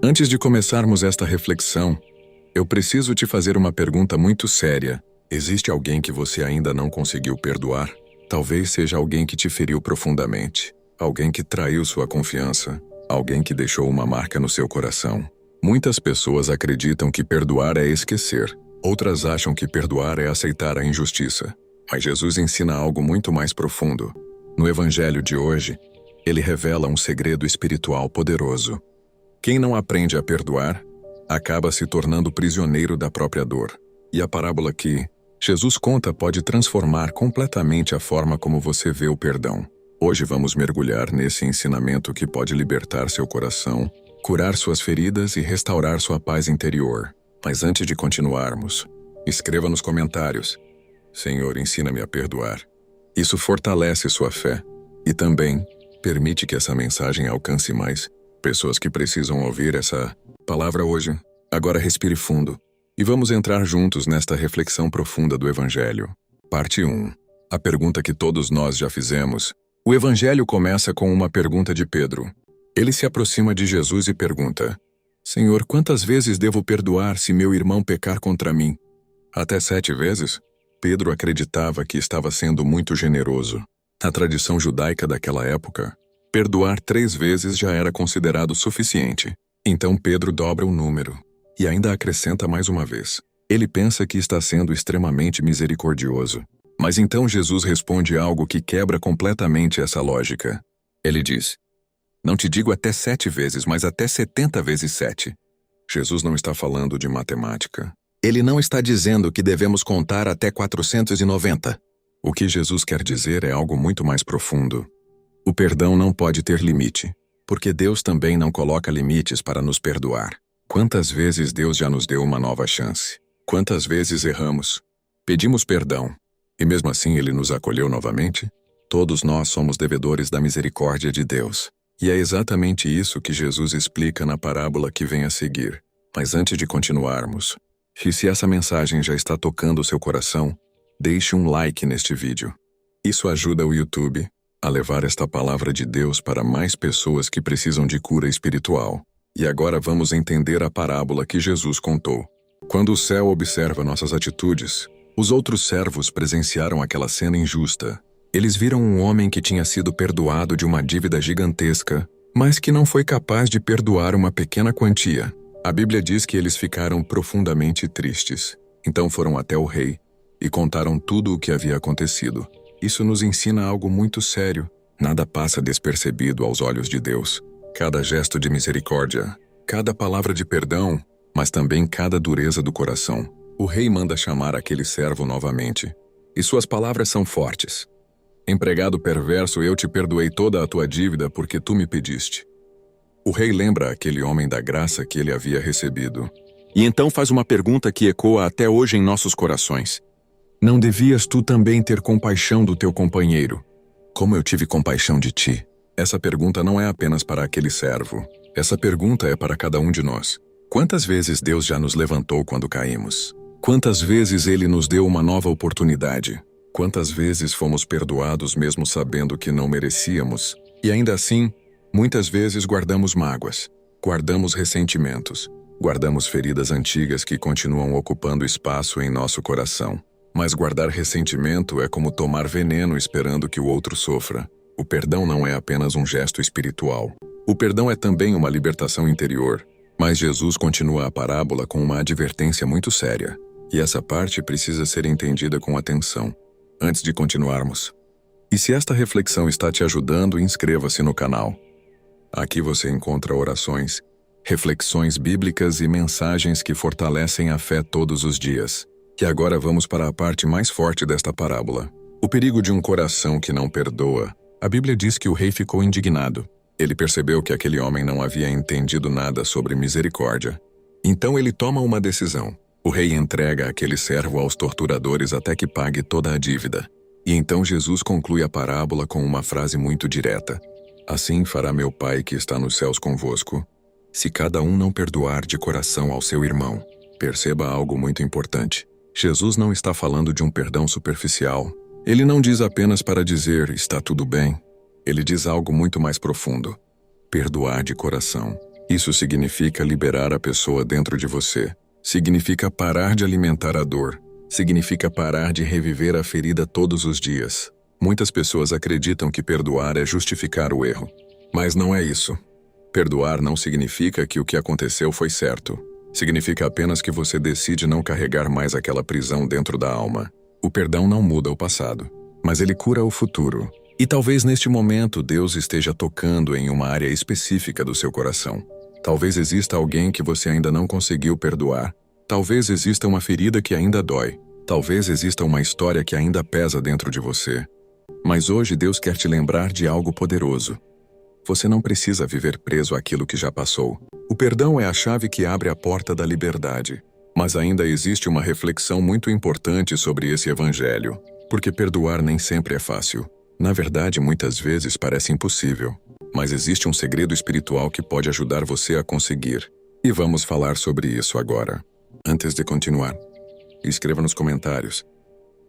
Antes de começarmos esta reflexão, eu preciso te fazer uma pergunta muito séria. Existe alguém que você ainda não conseguiu perdoar? Talvez seja alguém que te feriu profundamente, alguém que traiu sua confiança, alguém que deixou uma marca no seu coração. Muitas pessoas acreditam que perdoar é esquecer, outras acham que perdoar é aceitar a injustiça. Mas Jesus ensina algo muito mais profundo. No Evangelho de hoje, ele revela um segredo espiritual poderoso. Quem não aprende a perdoar, acaba se tornando prisioneiro da própria dor. E a parábola que Jesus conta pode transformar completamente a forma como você vê o perdão. Hoje vamos mergulhar nesse ensinamento que pode libertar seu coração, curar suas feridas e restaurar sua paz interior. Mas antes de continuarmos, escreva nos comentários: Senhor, ensina-me a perdoar. Isso fortalece sua fé e também permite que essa mensagem alcance mais pessoas que precisam ouvir essa palavra hoje. Agora respire fundo e vamos entrar juntos nesta reflexão profunda do Evangelho. Parte 1. A pergunta que todos nós já fizemos. O Evangelho começa com uma pergunta de Pedro. Ele se aproxima de Jesus e pergunta: Senhor, quantas vezes devo perdoar se meu irmão pecar contra mim? Até 7 vezes? Pedro acreditava que estava sendo muito generoso. Na tradição judaica daquela época, perdoar 3 vezes já era considerado suficiente. Então Pedro dobra o número e ainda acrescenta mais uma vez. Ele pensa que está sendo extremamente misericordioso. Mas então Jesus responde algo que quebra completamente essa lógica. Ele diz: Não te digo até 7 vezes, mas até 70 vezes 7. Jesus não está falando de matemática. Ele não está dizendo que devemos contar até 490. O que Jesus quer dizer é algo muito mais profundo. O perdão não pode ter limite, porque Deus também não coloca limites para nos perdoar. Quantas vezes Deus já nos deu uma nova chance? Quantas vezes erramos? Pedimos perdão, e mesmo assim Ele nos acolheu novamente? Todos nós somos devedores da misericórdia de Deus. E é exatamente isso que Jesus explica na parábola que vem a seguir. Mas antes de continuarmos, e se essa mensagem já está tocando o seu coração, deixe um like neste vídeo. Isso ajuda o YouTube a levar esta palavra de Deus para mais pessoas que precisam de cura espiritual. E agora vamos entender a parábola que Jesus contou. Quando o céu observa nossas atitudes, os outros servos presenciaram aquela cena injusta. Eles viram um homem que tinha sido perdoado de uma dívida gigantesca, mas que não foi capaz de perdoar uma pequena quantia. A Bíblia diz que eles ficaram profundamente tristes. Então foram até o rei e contaram tudo o que havia acontecido. Isso nos ensina algo muito sério. Nada passa despercebido aos olhos de Deus. Cada gesto de misericórdia, cada palavra de perdão, mas também cada dureza do coração. O rei manda chamar aquele servo novamente. E suas palavras são fortes. Empregado perverso, eu te perdoei toda a tua dívida porque tu me pediste. O rei lembra aquele homem da graça que ele havia recebido. E então faz uma pergunta que ecoa até hoje em nossos corações. Não devias tu também ter compaixão do teu companheiro, como eu tive compaixão de ti? Essa pergunta não é apenas para aquele servo. Essa pergunta é para cada um de nós. Quantas vezes Deus já nos levantou quando caímos? Quantas vezes Ele nos deu uma nova oportunidade? Quantas vezes fomos perdoados mesmo sabendo que não merecíamos? E ainda assim, muitas vezes guardamos mágoas, guardamos ressentimentos, guardamos feridas antigas que continuam ocupando espaço em nosso coração. Mas guardar ressentimento é como tomar veneno esperando que o outro sofra. O perdão não é apenas um gesto espiritual. O perdão é também uma libertação interior. Mas Jesus continua a parábola com uma advertência muito séria. E essa parte precisa ser entendida com atenção. Antes de continuarmos, e se esta reflexão está te ajudando, inscreva-se no canal. Aqui você encontra orações, reflexões bíblicas e mensagens que fortalecem a fé todos os dias. E agora vamos para a parte mais forte desta parábola. O perigo de um coração que não perdoa. A Bíblia diz que o rei ficou indignado. Ele percebeu que aquele homem não havia entendido nada sobre misericórdia. Então ele toma uma decisão. O rei entrega aquele servo aos torturadores até que pague toda a dívida. E então Jesus conclui a parábola com uma frase muito direta. Assim fará meu Pai que está nos céus convosco, se cada um não perdoar de coração ao seu irmão. Perceba algo muito importante. Jesus não está falando de um perdão superficial. Ele não diz apenas para dizer, está tudo bem. Ele diz algo muito mais profundo. Perdoar de coração. Isso significa liberar a pessoa dentro de você. Significa parar de alimentar a dor. Significa parar de reviver a ferida todos os dias. Muitas pessoas acreditam que perdoar é justificar o erro. Mas não é isso. Perdoar não significa que o que aconteceu foi certo. Significa apenas que você decide não carregar mais aquela prisão dentro da alma. O perdão não muda o passado, mas ele cura o futuro. E talvez neste momento Deus esteja tocando em uma área específica do seu coração. Talvez exista alguém que você ainda não conseguiu perdoar. Talvez exista uma ferida que ainda dói. Talvez exista uma história que ainda pesa dentro de você. Mas hoje Deus quer te lembrar de algo poderoso. Você não precisa viver preso àquilo que já passou. O perdão é a chave que abre a porta da liberdade. Mas ainda existe uma reflexão muito importante sobre esse evangelho. Porque perdoar nem sempre é fácil. Na verdade, muitas vezes parece impossível. Mas existe um segredo espiritual que pode ajudar você a conseguir. E vamos falar sobre isso agora. Antes de continuar, escreva nos comentários: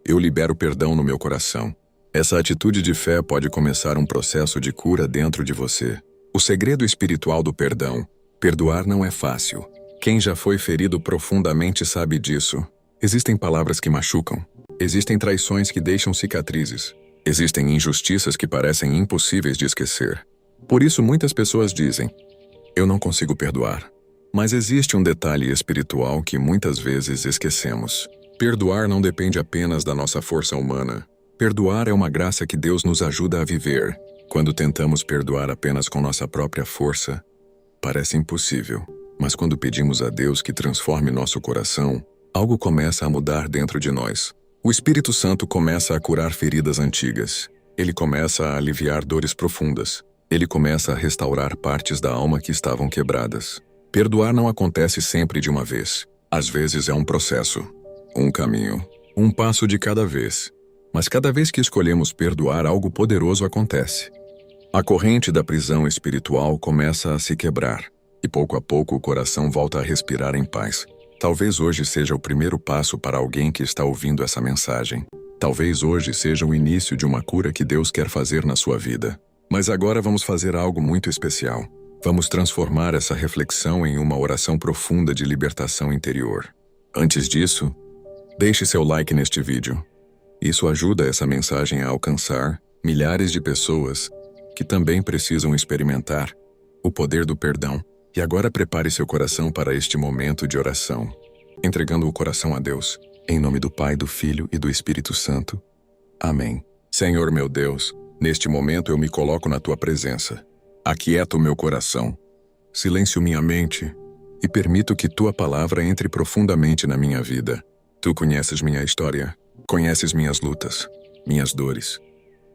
eu libero perdão no meu coração. Essa atitude de fé pode começar um processo de cura dentro de você. O segredo espiritual do perdão. Perdoar não é fácil. Quem já foi ferido profundamente sabe disso. Existem palavras que machucam. Existem traições que deixam cicatrizes. Existem injustiças que parecem impossíveis de esquecer. Por isso muitas pessoas dizem: eu não consigo perdoar. Mas existe um detalhe espiritual que muitas vezes esquecemos. Perdoar não depende apenas da nossa força humana. Perdoar é uma graça que Deus nos ajuda a viver. Quando tentamos perdoar apenas com nossa própria força, parece impossível. Mas quando pedimos a Deus que transforme nosso coração, algo começa a mudar dentro de nós. O Espírito Santo começa a curar feridas antigas. Ele começa a aliviar dores profundas. Ele começa a restaurar partes da alma que estavam quebradas. Perdoar não acontece sempre de uma vez. Às vezes é um processo, um caminho, um passo de cada vez. Mas cada vez que escolhemos perdoar, algo poderoso acontece. A corrente da prisão espiritual começa a se quebrar, e pouco a pouco o coração volta a respirar em paz. Talvez hoje seja o primeiro passo para alguém que está ouvindo essa mensagem. Talvez hoje seja o início de uma cura que Deus quer fazer na sua vida. Mas agora vamos fazer algo muito especial. Vamos transformar essa reflexão em uma oração profunda de libertação interior. Antes disso, deixe seu like neste vídeo. Isso ajuda essa mensagem a alcançar milhares de pessoas que também precisam experimentar o poder do perdão. E agora prepare seu coração para este momento de oração, entregando o coração a Deus, em nome do Pai, do Filho e do Espírito Santo. Amém. Senhor meu Deus, neste momento eu me coloco na Tua presença. Aquieta o meu coração, silencio minha mente e permito que Tua palavra entre profundamente na minha vida. Tu conheces minha história, conheces minhas lutas, minhas dores,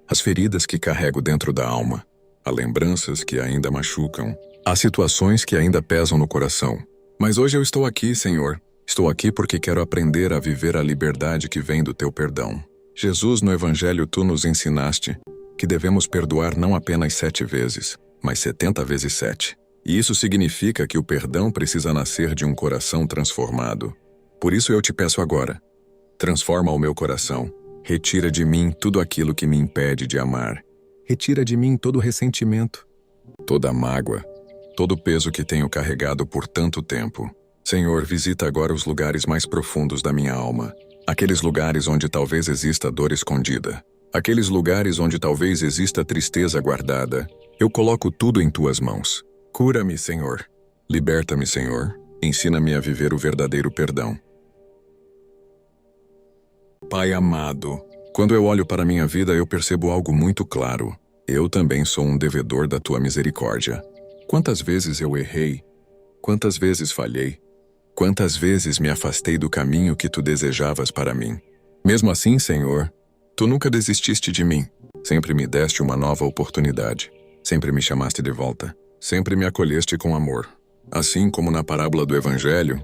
as feridas que carrego dentro da alma, as lembranças que ainda machucam, as situações que ainda pesam no coração. Mas hoje eu estou aqui, Senhor. Estou aqui porque quero aprender a viver a liberdade que vem do Teu perdão. Jesus, no Evangelho, Tu nos ensinaste que devemos perdoar não apenas 7 vezes, mas 70 vezes 7. E isso significa que o perdão precisa nascer de um coração transformado. Por isso eu te peço agora, transforma o meu coração. Retira de mim tudo aquilo que me impede de amar. Retira de mim todo o ressentimento, toda a mágoa, todo o peso que tenho carregado por tanto tempo. Senhor, visita agora os lugares mais profundos da minha alma. Aqueles lugares onde talvez exista dor escondida. Aqueles lugares onde talvez exista tristeza guardada. Eu coloco tudo em Tuas mãos. Cura-me, Senhor. Liberta-me, Senhor. Ensina-me a viver o verdadeiro perdão. Pai amado, quando eu olho para minha vida, eu percebo algo muito claro. Eu também sou um devedor da Tua misericórdia. Quantas vezes eu errei? Quantas vezes falhei? Quantas vezes me afastei do caminho que Tu desejavas para mim? Mesmo assim, Senhor, Tu nunca desististe de mim. Sempre me deste uma nova oportunidade. Sempre me chamaste de volta. Sempre me acolheste com amor. Assim como na parábola do Evangelho,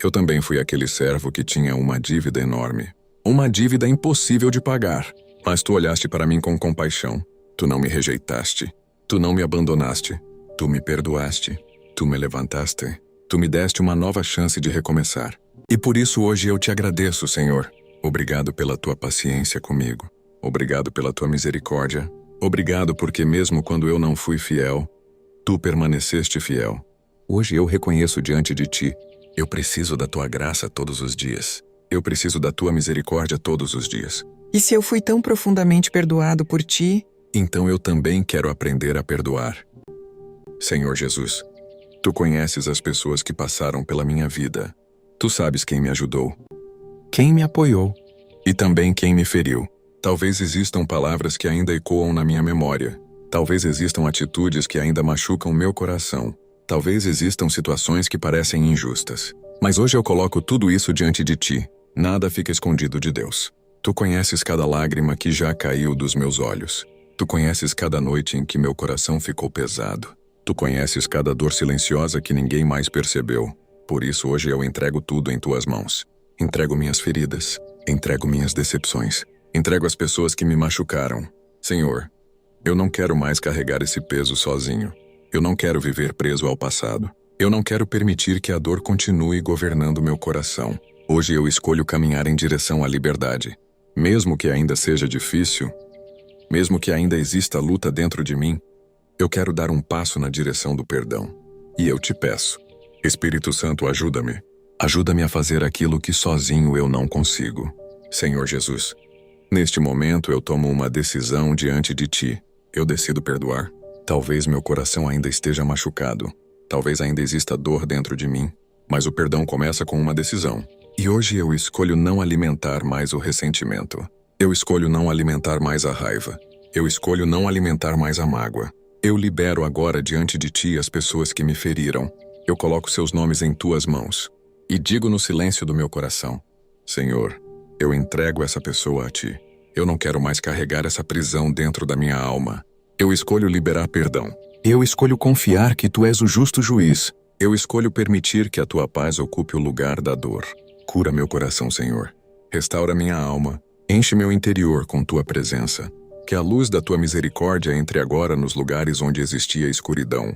eu também fui aquele servo que tinha uma dívida enorme. Uma dívida impossível de pagar. Mas Tu olhaste para mim com compaixão. Tu não me rejeitaste. Tu não me abandonaste. Tu me perdoaste. Tu me levantaste. Tu me deste uma nova chance de recomeçar. E por isso hoje eu te agradeço, Senhor. Obrigado pela Tua paciência comigo. Obrigado pela Tua misericórdia. Obrigado porque mesmo quando eu não fui fiel, Tu permaneceste fiel. Hoje eu reconheço diante de ti. Eu preciso da tua graça todos os dias. Eu preciso da tua misericórdia todos os dias. E se eu fui tão profundamente perdoado por ti, Então eu também quero aprender a perdoar. Senhor Jesus, tu conheces as pessoas que passaram pela minha vida. Tu sabes quem me ajudou quem me apoiou? e também quem me feriu. Talvez existam palavras que ainda ecoam na minha memória. Talvez existam atitudes que ainda machucam meu coração. Talvez existam situações que parecem injustas. Mas hoje eu coloco tudo isso diante de ti. Nada fica escondido de Deus. Tu conheces cada lágrima que já caiu dos meus olhos. Tu conheces cada noite em que meu coração ficou pesado. Tu conheces cada dor silenciosa que ninguém mais percebeu. Por isso hoje eu entrego tudo em tuas mãos. Entrego minhas feridas. Entrego minhas decepções. Entrego as pessoas que me machucaram. Senhor, eu não quero mais carregar esse peso sozinho. Eu não quero viver preso ao passado. Eu não quero permitir que a dor continue governando meu coração. Hoje eu escolho caminhar em direção à liberdade. Mesmo que ainda seja difícil, mesmo que ainda exista luta dentro de mim, eu quero dar um passo na direção do perdão. E eu te peço, Espírito Santo, ajuda-me. Ajuda-me a fazer aquilo que sozinho eu não consigo. Senhor Jesus, neste momento eu tomo uma decisão diante de ti. Eu decido perdoar. Talvez meu coração ainda esteja machucado. Talvez ainda exista dor dentro de mim. Mas o perdão começa com uma decisão. E hoje eu escolho não alimentar mais o ressentimento. Eu escolho não alimentar mais a raiva. Eu escolho não alimentar mais a mágoa. Eu libero agora diante de ti as pessoas que me feriram. Eu coloco seus nomes em tuas mãos. E digo no silêncio do meu coração: Senhor, eu entrego essa pessoa a ti. Eu não quero mais carregar essa prisão dentro da minha alma. Eu escolho liberar perdão. Eu escolho confiar que tu és o justo juiz. Eu escolho permitir que a tua paz ocupe o lugar da dor. Cura meu coração, Senhor. Restaura minha alma. Enche meu interior com tua presença. Que a luz da tua misericórdia entre agora nos lugares onde existia escuridão.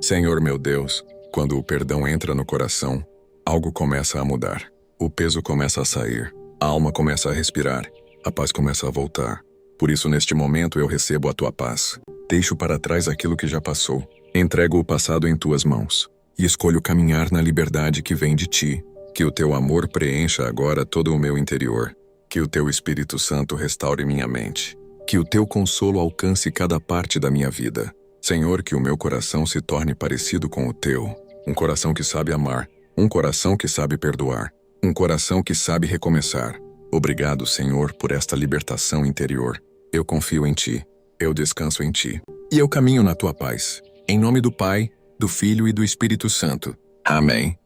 Senhor meu Deus, quando o perdão entra no coração, algo começa a mudar. O peso começa a sair. A alma começa a respirar. A paz começa a voltar. Por isso, neste momento, eu recebo a tua paz. Deixo para trás aquilo que já passou. Entrego o passado em tuas mãos. E escolho caminhar na liberdade que vem de ti. Que o teu amor preencha agora todo o meu interior. Que o teu Espírito Santo restaure minha mente. Que o teu consolo alcance cada parte da minha vida. Senhor, que o meu coração se torne parecido com o teu. Um coração que sabe amar. Um coração que sabe perdoar. Um coração que sabe recomeçar. Obrigado, Senhor, por esta libertação interior. Eu confio em ti. Eu descanso em ti. E eu caminho na tua paz. Em nome do Pai, do Filho e do Espírito Santo. Amém.